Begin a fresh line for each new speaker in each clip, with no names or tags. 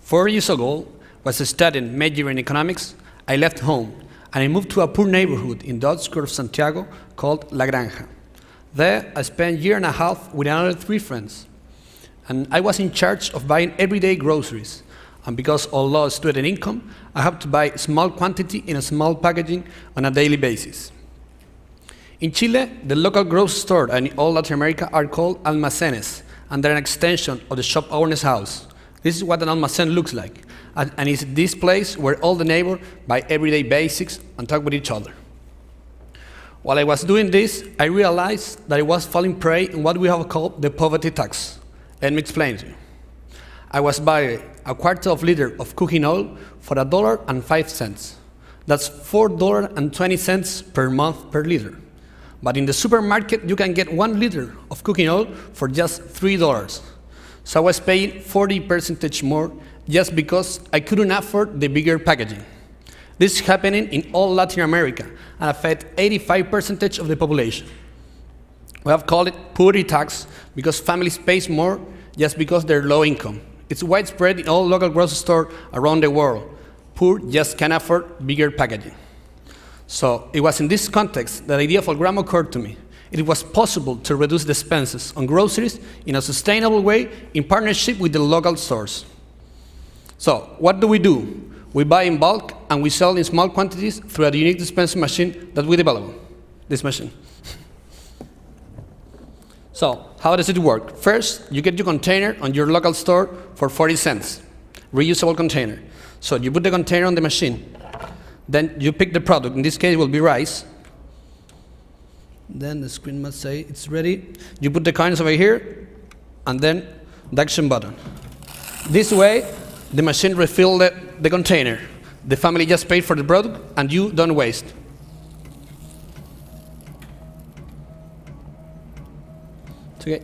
4 years ago, was studying major in economics, I left home and I moved to a poor neighborhood in the outskirts of Santiago called La Granja. There, I spent a year and a half with another 3 friends. And I was in charge of buying everyday groceries. And because although student income, I have to buy small quantity in a small packaging on a daily basis. In Chile, the local grocery store and in all Latin America are called almacenes, and they're an extension of the shop owner's house. This is what an almacén looks like, and it's this place where all the neighbors buy everyday basics and talk with each other. While I was doing this, I realized that I was falling prey in what we have called the poverty tax. Let me explain to you. I was buying a quarter of liter of cooking oil for $1.05. That's $4.20 per month per liter. But in the supermarket, you can get 1 liter of cooking oil for just $3. So I was paying 40% more just because I couldn't afford the bigger packaging. This is happening in all Latin America and affects 85% of the population. We have called it poverty tax because families pay more just because they're low income. It's widespread in all local grocery stores around the world. Poor just can't afford bigger packaging. So it was in this context that the idea of Algramo occurred to me. It was possible to reduce the expenses on groceries in a sustainable way in partnership with the local stores. So what do? We buy in bulk and we sell in small quantities through a unique dispensing machine that we developed, this machine. So how does it work? First, you get your container on your local store for 40 cents, reusable container. So you put the container on the machine. Then you pick the product. In this case, it will be rice. Then the screen must say it's ready. You put the coins over here, and then the action button. This way, the machine refills the container. The family just paid for the product, and you don't waste. Okay.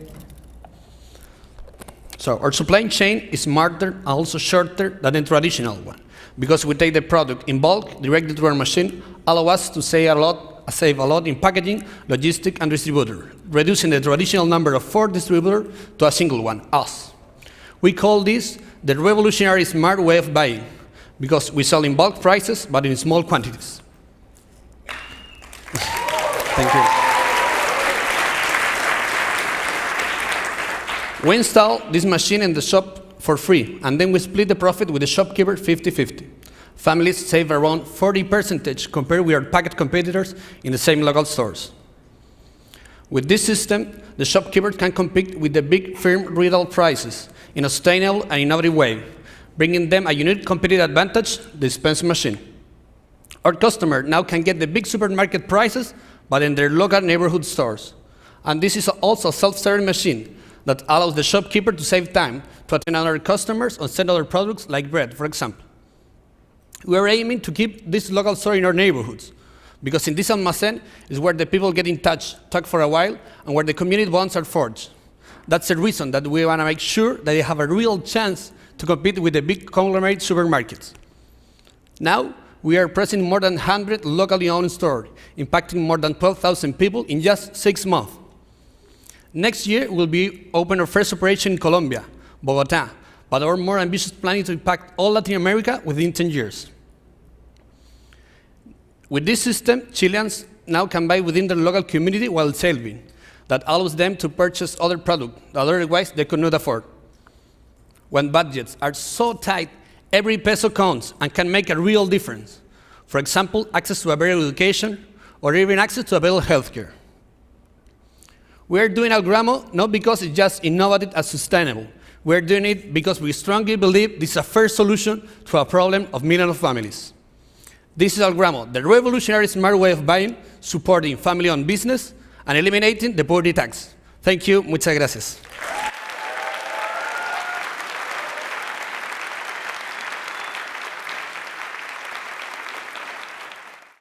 So our supply chain is smarter and also shorter than the traditional one, because we take the product in bulk directly to our machine, allow us to save a lot in packaging, logistics, and distributor, reducing the traditional number of 4 distributors to a single one, us. We call this the revolutionary smart way of buying, because we sell in bulk prices, but in small quantities. Thank you. We install this machine in the shop for free, and then we split the profit with the shopkeeper 50-50. Families save around 40% compared with our packet competitors in the same local stores. With this system, the shopkeepers can compete with the big firm retail prices in a sustainable and innovative way, bringing them a unique competitive advantage, the dispensing machine. Our customer now can get the big supermarket prices, but in their local neighborhood stores. And this is also a self-serving machine that allows the shopkeeper to save time to attend other customers or send other products like bread, for example. We are aiming to keep this local store in our neighborhoods, because in this almacén is where the people get in touch, talk for a while, and where the community bonds are forged. That's the reason that we want to make sure that they have a real chance to compete with the big conglomerate supermarkets. Now, we are present in more than 100 locally owned stores, impacting more than 12,000 people in just 6 months. Next year, we'll be open our first operation in Colombia, Bogotá, but our more ambitious plan is to impact all Latin America within 10 years. With this system, Chileans now can buy within their local community while saving. That allows them to purchase other products that otherwise they could not afford. When budgets are so tight, every peso counts and can make a real difference. For example, access to a better education or even access to a better healthcare. We are doing Algramo not because it's just innovative and sustainable. We're doing it because we strongly believe this is a fair solution to a problem of millions of families. This is Algramo, the revolutionary smart way of buying, supporting family-owned business, and eliminating the poverty tax. Thank you. Muchas gracias.